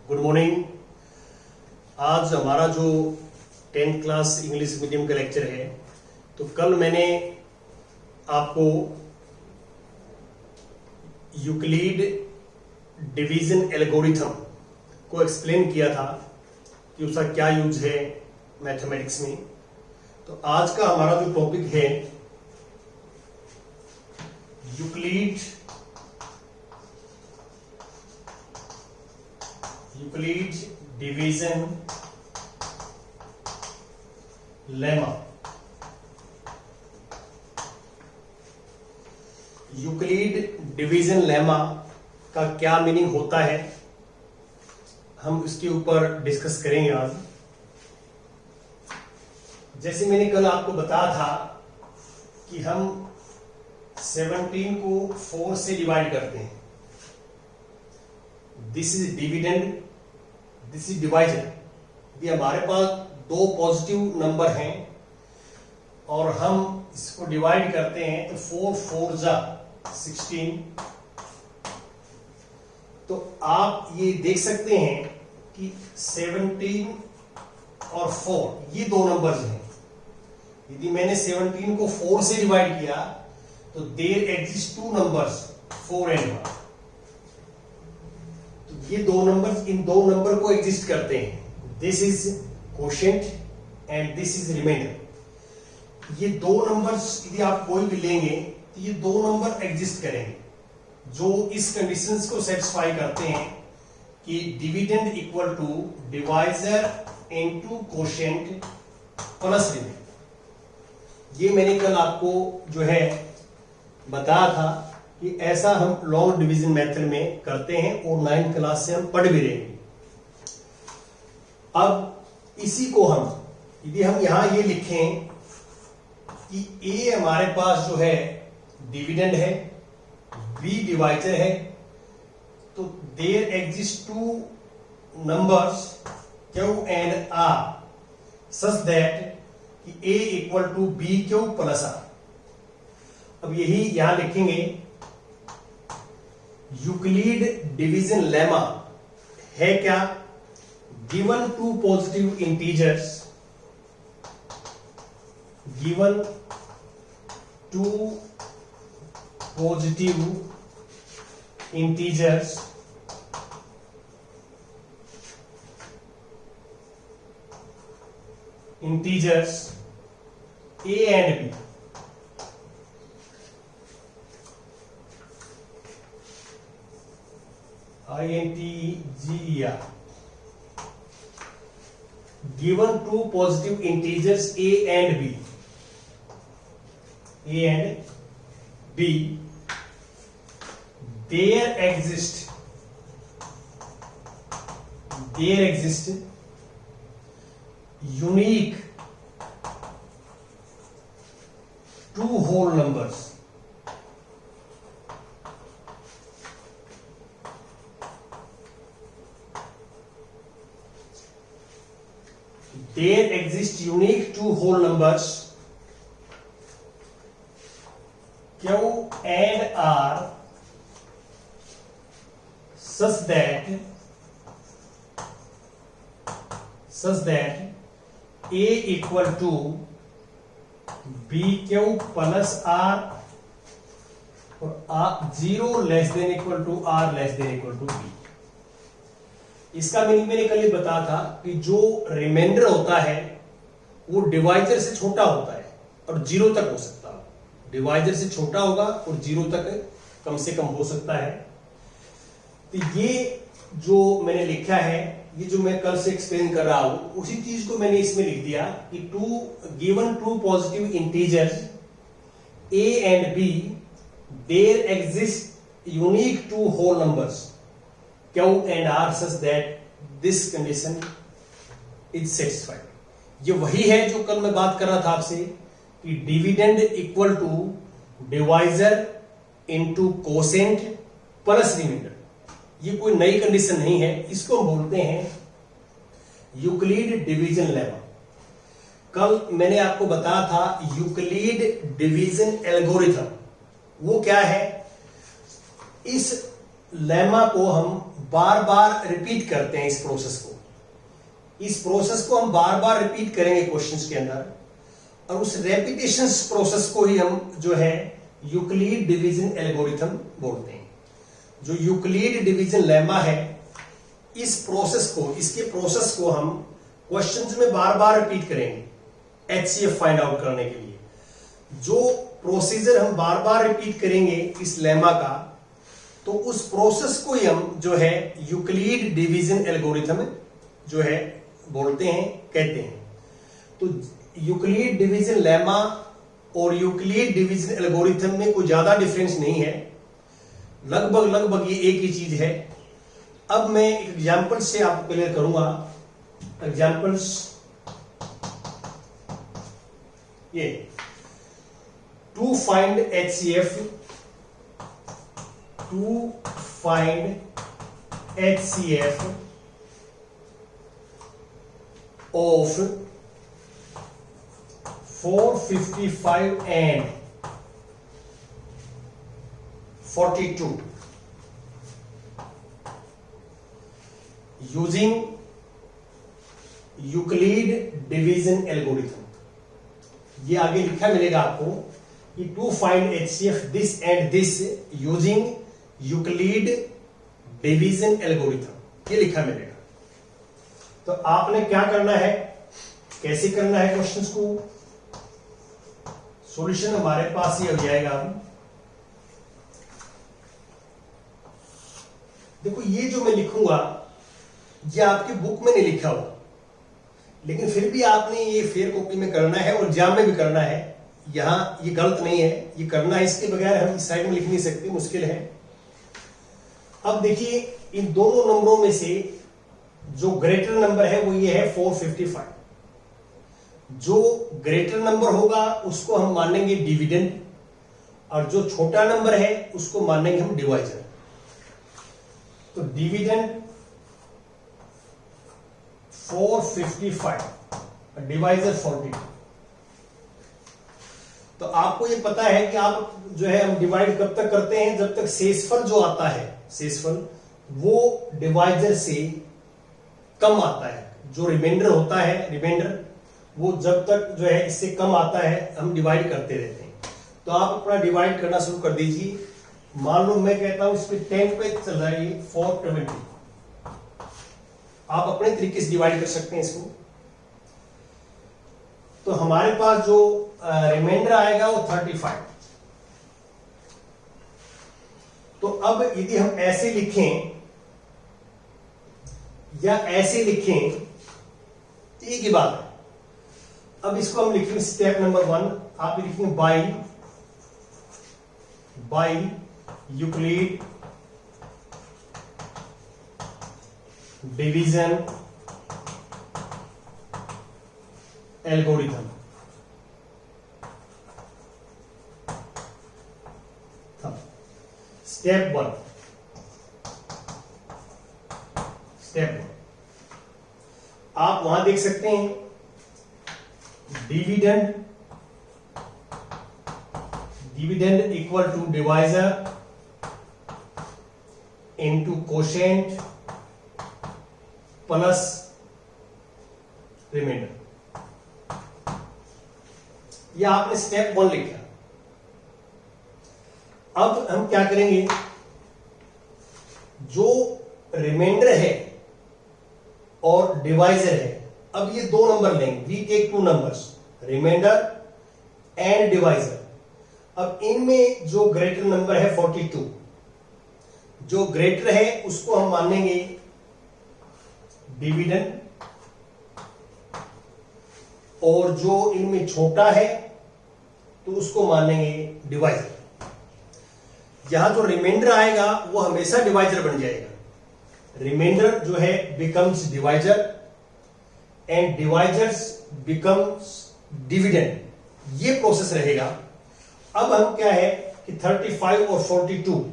Good morning. आज हमारा जो 10th क्लास इंग्लिश मीडियम का लेक्चर है, तो कल मैंने आपको यूक्लिड डिवीजन एल्गोरिथम को एक्सप्लेन किया था कि उसका क्या यूज है मैथमेटिक्स में। तो आज का हमारा जो टॉपिक है Euclid division lemma. Euclid division lemma का क्या मीनिंग होता है, हम इसके ऊपर डिस्कस करेंगे आज। जैसे मैंने कल आपको बताया था कि हम 17 को 4 से डिवाइड करते हैं। This is dividend, this is divisor. यदि हमारे पास दो पॉजिटिव नंबर हैं और हम इसको डिवाइड करते हैं तो 4 4 जा 16। तो आप ये देख सकते हैं कि 17 और 4 ये दो नंबर्स हैं। यदि मैंने 17 को 4 से डिवाइड किया तो there exist two numbers 4 and 1। तो ये दो नंबर्स इन दो नंबर को एग्जिस्ट करते हैं। This is quotient and this is remainder. ये दो नंबर्स यदि आप कोई भी लेंगे तो ये दो नंबर एग्जिस्ट करेंगे जो इस कंडीशंस को सेटिस्फाई करते हैं कि dividend equal to divisor into quotient plus remainder. ये मैंने कल आपको जो है बताया था कि ऐसा हम लॉन्ग डिवीजन मेथड में करते हैं और 9th क्लास से हम पढ़ भी रहे हैं। अब इसी को हम यदि हम यहां ये लिखें कि ए हमारे पास जो है डिविडेंड है, बी डिवाइजर है, तो there exist two numbers Q and R such that कि A equal to B Q plus R. अब यही यहां लिखेंगे यूक्लिड डिवीजन लेमा है क्या? Given two positive integers, given two positive integers A and B, INTGER, given two positive integers A and B, there exist unique two whole numbers. There exist unique two whole numbers Q and R such that A equal to BQ plus R और 0 less than equal to R less than equal to B। इसका meaning मैंने कल ये बताया था कि जो reminder होता है वो डिवाइजर से छोटा होता है और 0 तक हो सकता है। डिवाइजर से छोटा होगा और 0 तक कम से कम हो सकता है। तो ये जो मैंने लिखा है, ये जो मैं कल से एक्सप्लेन कर रहा हूं, उसी चीज को मैंने इसमें लिख दिया कि given two positive integers A and B, there exist unique two whole numbers Q and R such that this condition is satisfied। ये वही है जो कल मैं बात कर रहा था आपसे कि dividend equal to divisor into quotient plus remainder. ये कोई नई कंडीशन नहीं है, इसको हम बोलते हैं यूक्लिड डिवीजन लेमा। कल मैंने आपको बताया था यूक्लिड डिवीजन एल्गोरिथम वो क्या है। इस लेमा को हम बार बार रिपीट करते हैं, इस प्रोसेस को हम बार बार रिपीट करेंगे क्वेश्चंस के अंदर, और उस रेपिटेशन प्रोसेस को ही हम जो है यूक्लिड डिवीजन एल्गोरिथम बोलते हैं। जो यूक्लिड डिवीजन लेमा है, इसके प्रोसेस को हम क्वेश्चंस में बार बार रिपीट करेंगे एचसीएफ फाइंड आउट करने के लिए। जो प्रोसीजर हम बार बार रिपीट करेंगे इस लेमा का, तो उस प्रोसेस को ही हम जो है यूक्लिड डिवीजन एल्गोरिथम जो है बोलते हैं, कहते हैं। तो यूक्लिड डिवीजन लेमा और यूक्लिड डिवीजन एल्गोरिथम में कोई ज्यादा डिफरेंस नहीं है, लगभग ये एक ही चीज है। अब मैं एग्जांपल से आपको क्लियर करूंगा। एग्जांपल्स ये to find HCF, of 455 and 42 using Euclid division algorithm. ये आगे लिखा मिलेगा आपको कि to find HCF this and this using Euclid division algorithm, ये लिखा मिलेगा। तो आपने क्या करना है, कैसे करना है क्वेश्चंस को, सॉल्यूशन हमारे पास ही हो जाएगा। देखो ये जो मैं लिखूंगा ये आपकी बुक में नहीं लिखा हुआ, लेकिन फिर भी आपने ये फेयर कॉपी में करना है और एग्जाम में भी करना है। यहां ये गलत नहीं है, ये करना है, इसके बगैर हम इस साइड में लिख नहीं सकते, मुश्किल है। अब देखिए इन दोनों नंबरों में से जो ग्रेटर नंबर है वो ये है 455। जो ग्रेटर नंबर होगा उसको हम मानेंगे डिविडेंड, और जो छोटा नंबर है उसको मानेंगे हम डिवाइजर। तो डिविडेंड 455, डिवाइजर 42। तो आपको ये पता है कि आप जो है हम डिवाइड कब तक करते हैं, जब तक शेषफल जो आता है, शेषफल वो डिवाइजर से कम आता है। जो रिमाइंडर होता है, रिमाइंडर वो जब तक जो है इससे कम आता है हम डिवाइड करते रहते हैं। तो आप अपना डिवाइड करना शुरू कर दीजिए। मान लो मैं कहता हूं इस पे 10 पे चल रहा है ये 420, आप अपने तरीके से डिवाइड कर सकते हैं इसको। तो हमारे पास जो रिमाइंडर आएगा वो 35। तो अब यदि हम ऐसे लिखें या ऐसे लिखें तो एक ही बात है। अब इसको हम लिखेंगे स्टेप नंबर 1, आप लिखेंगे by Euclid division algorithm. Step 1, आप वहां देख सकते हैं dividend equal to divisor into quotient plus remainder. यह आपने स्टेप 1 लिखा। अब हम क्या करेंगे, जो रिमाइंडर है और डिवाइजर है, अब ये दो नंबर लेंगे, we take 2 numbers, remainder and divisor. अब इनमें जो ग्रेटर नंबर है 42, जो ग्रेटर है उसको हम मानेंगे डिविडेंड, और जो इनमें छोटा है तो उसको मानेंगे डिवाइजर। यहां जो रिमाइंडर आएगा वो हमेशा डिवाइजर बन जाएगा। रिमाइंडर जो है becomes divisor and divisors becomes dividend. ये प्रोसेस रहेगा। अब हम क्या है कि 35 और 42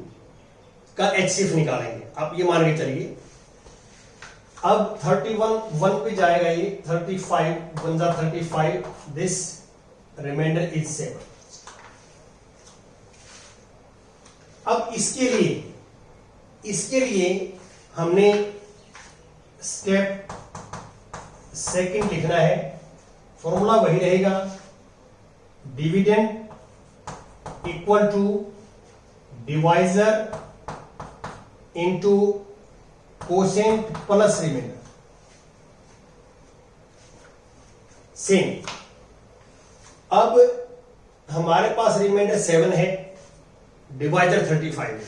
का HCF निकालेंगे। आप ये मान के चलिए। अब 31 1 पे जाएगा, ये 35 1 जा 35, दिस रिमाइंडर इज 7। अब इसके लिए इसके लिए हमने स्टेप सेकंड लिखना है। फॉर्मूला वही रहेगा, dividend equal to divisor into quotient plus remainder. Same. अब हमारे पास रिमाइंडर 7 है, डिवाइजर 35 है।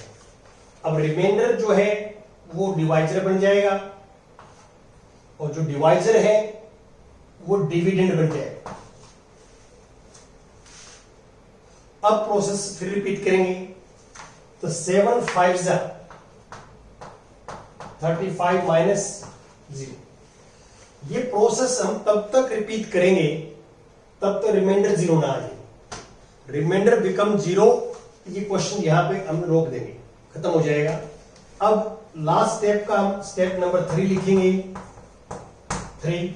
अब रिमाइंडर जो है वो डिवाइजर बन जाएगा और जो डिवाइजर है वो डिविडेंड बन जाएगा। अब प्रोसेस फिर रिपीट करेंगे, तो 7 5 जा 35 माइनस 0। ये प्रोसेस हम तब तक रिपीट करेंगे तब तक रिमाइंडर 0 ना आ जाए। रिमाइंडर बिकम 0, ये क्वेश्चन यहां पे हम रोक देंगे, खत्म हो जाएगा। अब लास्ट स्टेप का हम स्टेप नंबर 3 लिखेंगे। 3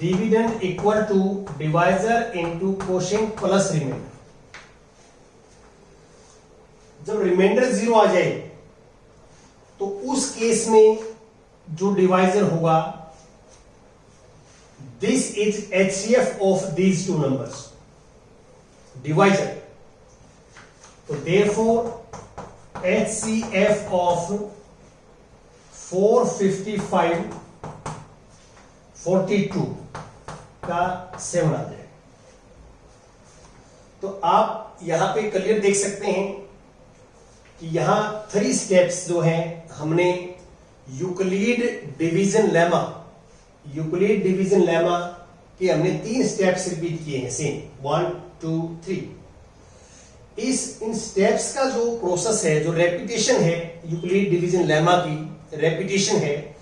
dividend equal to divisor into quotient plus remainder. जब रिमाइंडर 0 आ जाए तो उस केस में जो डिवाइजर होगा, this is HCF of these two numbers, divisor. तो therefore HCF of 455 42 का 7 आ जाएगा। तो आप यहां पे क्लियर देख सकते हैं कि यहां 3 स्टेप्स जो हैं, हमने यूक्लिड डिवीजन लेमा के हमने 3 स्टेप्स रिपीट किए हैं, सेम 1 2 3। इन स्टेप्स का जो प्रोसेस है, जो रेपिटेशन है, यूक्लिड डिवीजन लेमा की रेपिटेशन है,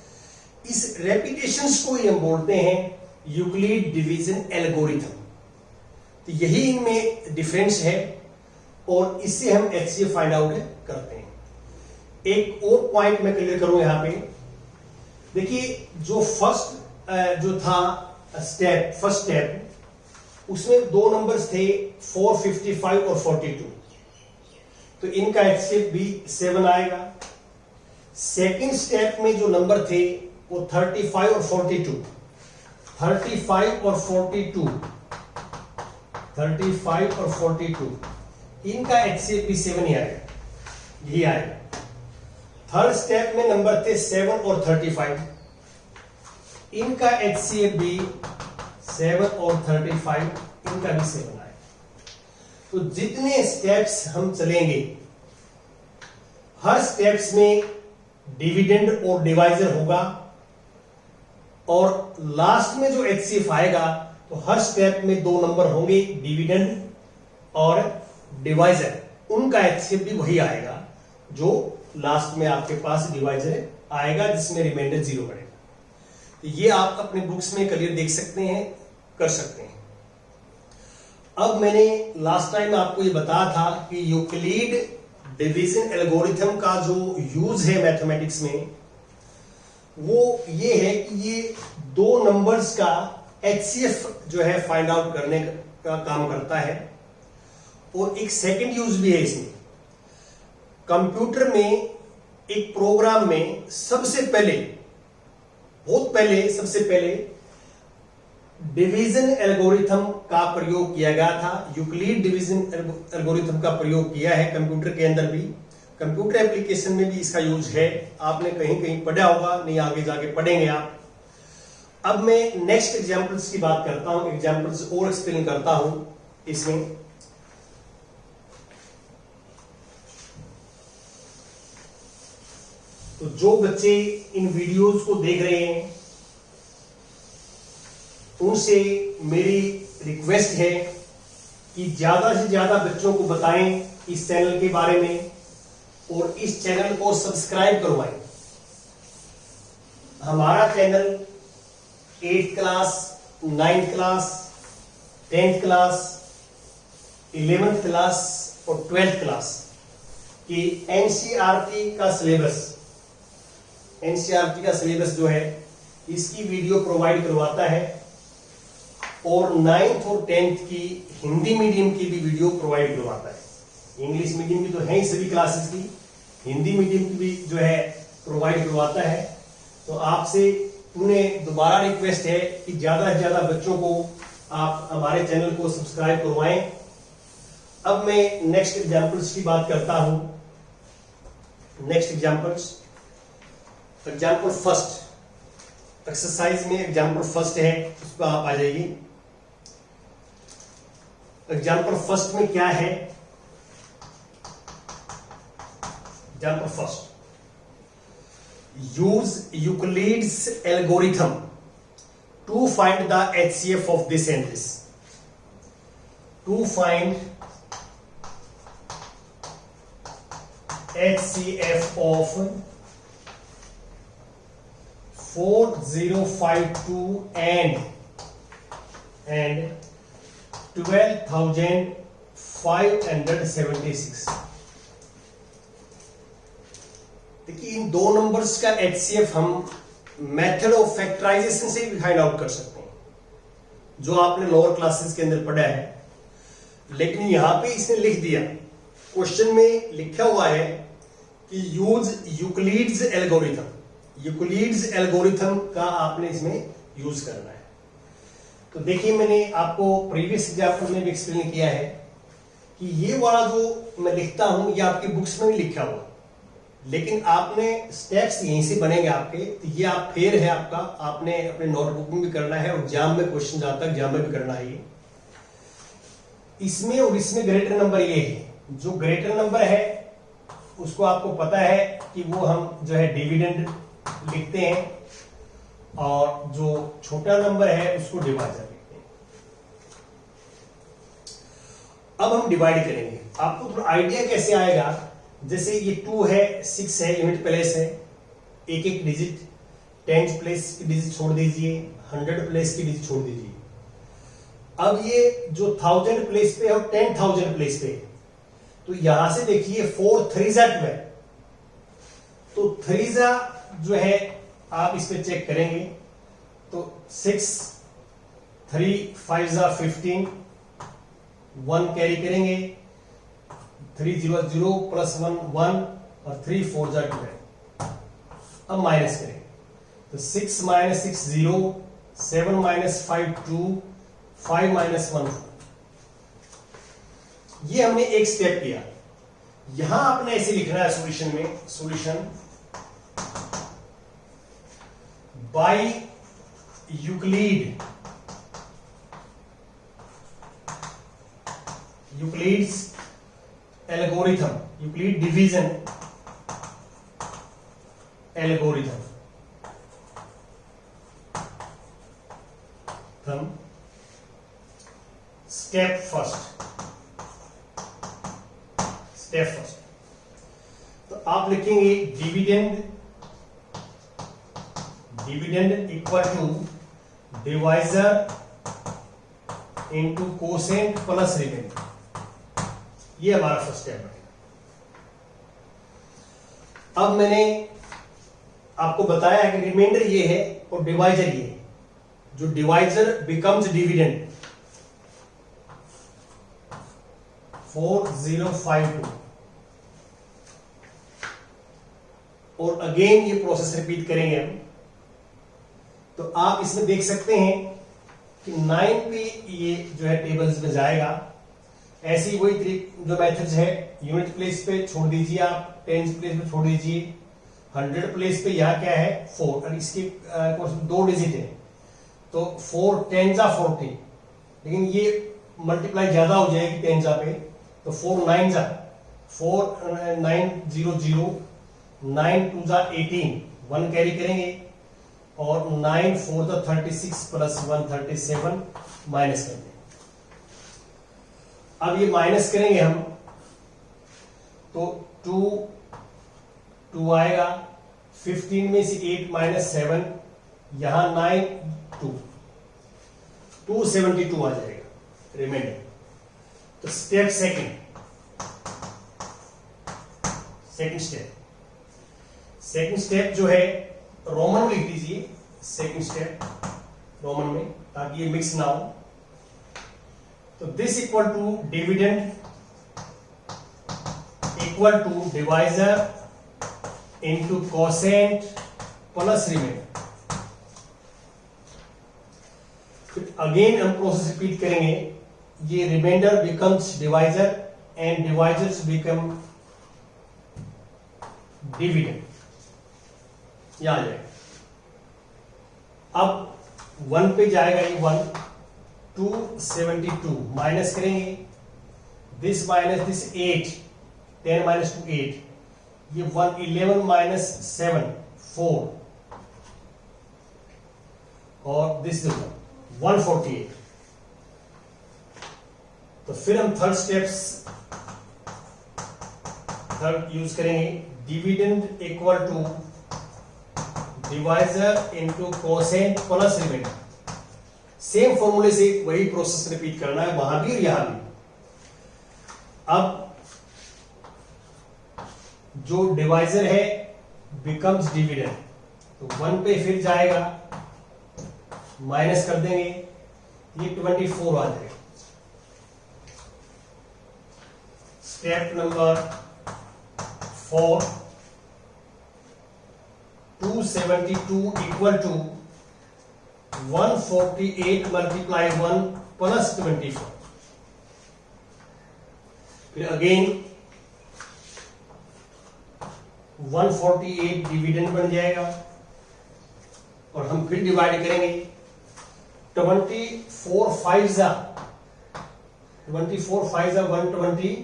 इस रेपिटेशंस को ही हम बोलते हैं यूक्लिड डिवीजन एल्गोरिथम। तो यही इनमें डिफरेंस है और इससे हम HCF फाइंड आउट करते हैं। एक और पॉइंट मैं क्लियर करूं यहां पे, देखिए जो जो था फर्स्ट स्टेप, उसमें 2 नंबर्स थे 455 और 42, तो इनका HCF भी 7 आएगा। सेकंड स्टेप में जो नंबर थे वो 35 और 42, 35 और 42, इनका HCF भी 7 ही आएगा, यही आएगा। थर्ड स्टेप में नंबर थे 7 और 35, इनका HCF भी 7 और 35, इनका भी 7 आएगा। तो जितने स्टेप्स हम चलेंगे, हर स्टेप्स में डिविडेंड और डिवाइजर होगा और लास्ट में जो HCF आएगा तो हर स्टेप में 2 नंबर होंगे, डिविडेंड और डिवाइजर, उनका HCF भी वही आएगा जो लास्ट में आपके पास डिवाइजर आएगा, जिसमें रिमाइंडर 0 बढ़ेगा। तो ये आप अपने बुक्स में क्लियर देख सकते हैं, कर सकते हैं। अब मैंने लास्ट टाइम आपको ये बताया था कि यूक्लिड डिवीजन एल्गोरिथम का जो यूज है मैथमेटिक्स में, वो ये है कि ये 2 नंबर्स का HCF जो है फाइंड आउट करने का काम करता है। और एक सेकंड यूज भी है इसमें। कंप्यूटर में एक प्रोग्राम में सबसे पहले डिवीजन एल्गोरिथम का प्रयोग किया गया था। यूक्लिड डिवीजन एल्गोरिथम का प्रयोग किया है कंप्यूटर के अंदर भी, कंप्यूटर एप्लीकेशन में भी इसका यूज है। आपने कहीं कहीं पढ़ा होगा, नहीं आगे जाके पढ़ेंगे आप। अब मैं नेक्स्ट एग्जांपल्स की बात करता हूं, एग्जांपल्स और एक्सप्लेन करता हूं इसमें। तो जो बच्चे इन वीडियोस को देख रहे हैं उनसे मेरी रिक्वेस्ट है कि ज्यादा से ज्यादा बच्चों को बताएं इस चैनल के बारे में और इस चैनल को सब्सक्राइब करवाएं। हमारा channel 8th class, 9th class, 10th class, 11th class और 12th क्लास की एनसीईआरटी का सिलेबस जो है इसकी वीडियो प्रोवाइड करवाता है और 9th और 10th की हिंदी मीडियम की भी वीडियो प्रोवाइड करवाता है। इंग्लिश मीडियम की तो है ही सभी क्लासेस की, हिंदी मीडियम की भी जो है प्रोवाइड करवाता है। तो आपसे उन्हें दोबारा रिक्वेस्ट है कि ज्यादा से ज्यादा बच्चों को आप हमारे चैनल को सब्सक्राइब करवाएं। अब मैं नेक्स्ट एग्जांपल्स की बात करता हूं। Next examples, example first, exercise में एग्जांपल फर्स्ट है, उस पर आप आ जाइए। एग्जांपल फर्स्ट में क्या है? Example first, use Euclid's algorithm to find the HCF of this and this. To find HCF of 4052 and 12,576। देखिए, इन दो नंबर्स का HCF हम मेथड ऑफ फैक्टराइजेशन से भी फाइंड आउट कर सकते हैं, जो आपने लोअर क्लासेस के अंदर पढ़ा है। लेकिन यहां पे इसने लिख दिया, क्वेश्चन में लिखा हुआ है कि use Euclid's algorithm. Euclid's algorithm का आपने इसमें यूज करना है। तो देखिए, मैंने आपको प्रीवियस एग्जाम्पल में भी एक्सप्लेन किया है कि ये वाला जो मैं लिखता हूं ये आपकी बुक्स में भी लिखा हुआ, लेकिन आपने स्टेप्स यहीं से बनेंगे आपके। तो ये आप फेर है आपका, आपने अपने नोटबुक में भी करना है और एग्जाम में क्वेश्चन आता है एग्जाम में भी करना है। ये इसमें और इसमें ग्रेटर नंबर ये है, जो ग्रेटर नंबर है उसको आपको पता है कि वो हम जो है डिविडेंड लिखते हैं, और जो छोटा नंबर है उसको डिवाइजर लिखते हैं। अब हम डिवाइड करेंगे, आपको थोड़ा आइडिया कैसे आएगा। जैसे ये 2 है, 6 है, यूनिट प्लेस है, एक एक डिजिट, 10 प्लेस की डिजिट छोड़ दीजिए, 100 प्लेस की डिजिट छोड़ दीजिए। अब ये जो 1000 प्लेस पे और 10,000 प्लेस पे, तो यहां से देखिए 4 3 12, तो 3 जो है आप इस पे चेक करेंगे तो 6 3 5 15, 1 कैरी करेंगे, 3 0 0 प्लस 1 1 और 3 4 12। अब माइनस करें तो 6 - 6 0, 7 - 5 2, 5 - 1 4। ये हमने एक स्टेप किया। यहां आपने ऐसे लिखना है सॉल्यूशन में, solution by Euclid's algorithm, Euclid division algorithm. Step first, तो आप लिखेंगे dividend equal to divisor into quotient plus remainder. ये हमारा फर्स्ट स्टेप है। अब मैंने आपको बताया है कि रिमाइंडर ये है और डिवाइजर ये है। जो डिवाइजर बिकम्स डिविडेंड 4052, और अगेन ये प्रोसेस रिपीट करेंगे हम। तो आप इसमें देख सकते हैं कि 9 पे ये जो है टेबल्स में जाएगा। ऐसे ही वही जो मेथड्स है, यूनिट प्लेस पे छोड़ दीजिए आप, 10 प्लेस पे छोड़ दीजिए, 100 प्लेस पे यहाँ क्या है 4, और इसके 2 डिजिट है तो 4 10 जा 40, लेकिन ये मल्टीप्लाई ज्यादा हो जाएगी 10 जा पे, तो 4 9 जा 4 9 0 0, 9 2 जा 18, 1 कैरी करेंगे, और 9 4 जा 36 प्लस 1 37, माइनस कर दें। अब ये माइनस करेंगे हम तो 2 आएगा, 15 में से 8 - 7, यहां 9 2 272 आ जाएगा रिमाइंडर। तो स्टेप सेकंड स्टेप जो है रोमन में लिख दीजिए, सेकंड स्टेप रोमन में, ताकि ये मिक्स ना हो। तो this equal to dividend equal to divisor into quotient plus remainder. फिर अगेन हम प्रोसेस रिपीट करेंगे, ये remainder becomes divisor and divisors become dividend. यहां आ जाएगा। अब 1 पे जाएगा ये 1, 272 माइनस करेंगे, दिस माइनस दिस 8, 10 माइनस 2 8, ये 111 माइनस 7 4, और दिस 148। तो फिर हम थर्ड यूज करेंगे, dividend equal to divisor into quotient plus remainder. Same फॉर्मूले से वही प्रोसेस रिपीट करना है वहां भी और यहां भी। अब जो डिवाइजर है बिकम्स डिविडेंड, तो 1 पे फिर जाएगा, माइनस कर देंगे, ये 24 आ जाएगा। Step number 4, 272 equal to 148 multiply 1 प्लस 24। फिर अगेन 148 डिविडेंड बन जाएगा, और हम फिर डिवाइड करेंगे, 24 5 जा 120,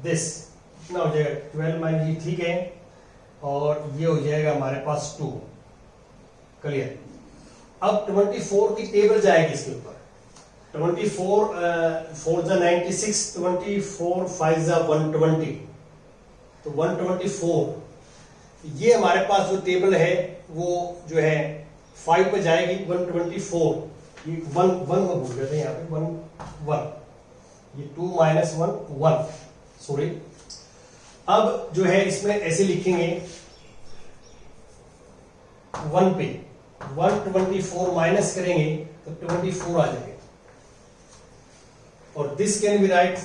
दिस कितना हो जाएगा 12 माइनस, ये ठीक है, और ये हो जाएगा हमारे पास 2। क्लियर। अब 24 की टेबल जाएगी इसके ऊपर, 24 4 जा 96, 24 5 जा 120, तो 124 ये हमारे पास जो टेबल है वो जो है 5 पे जाएगी, 124, ये 1 भूल गए थे यहाँ पे, 1 ये 2 माइनस 1 सॉरी। अब जो है इसमें ऐसे लिखेंगे, 1 पे 124 माइनस करेंगे तो 24 आ जाएगा, और this can be write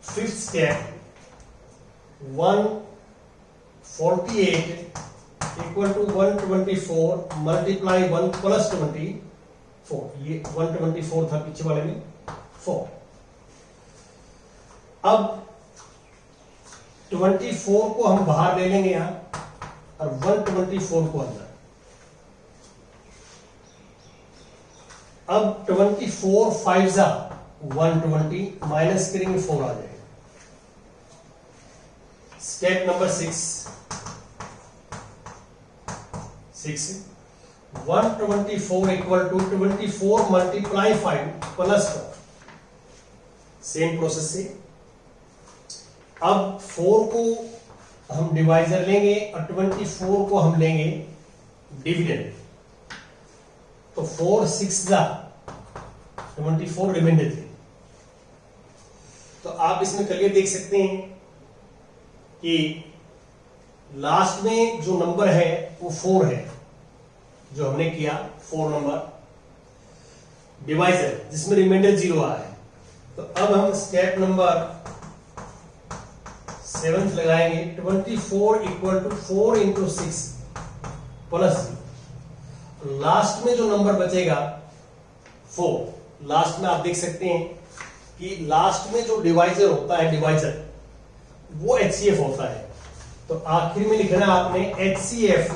fifth step, 148 equal to 124 multiply 1 प्लस 24, ये 124 था पीछे वाले में 4। अब 24 को हम बाहर ले लेंगे यहां, और 124 को अंदर। अब 24 5 जा 120 माइनस करेंगे 4 आ जाएगा। Step number 6 124 equal to 24 multiply 5 प्लस 4। सेम प्रोसेस से अब 4 को हम डिवाइजर लेंगे और 24 को हम लेंगे डिविडेंड, तो 4 6 जा 24 रिमाइंडर थे। तो आप इसमें क्लियर देख सकते हैं कि लास्ट में जो नंबर है वो 4 है, जो हमने किया 4 नंबर डिवाइजर जिसमें रिमाइंडर 0 आया है। तो अब हम स्टेप नंबर 7 लगाएंगे, 24 इक्वल टू 4 इंटू 6 प्लस 0। लास्ट में जो नंबर बचेगा 4, लास्ट में आप देख सकते हैं कि लास्ट में जो डिवाइजर होता है, डिवाइजर वो HCF होता है। तो आखिर में लिखना आपने HCF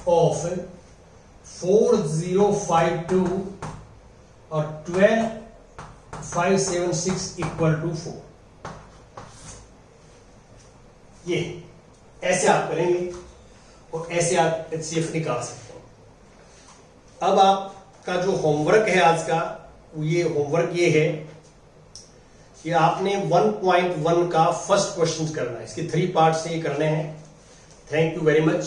ऑफ 4052 और 12576 इक्वल टू 4। ये ऐसे आप करेंगे और ऐसे आप HCF निकाल सकते हैं। अब आपका जो होमवर्क है आज का, ये होमवर्क ये है कि आपने 1.1 का फर्स्ट क्वेश्चन करना है। इसके 3 पार्ट से ये करने हैं। Thank you very much.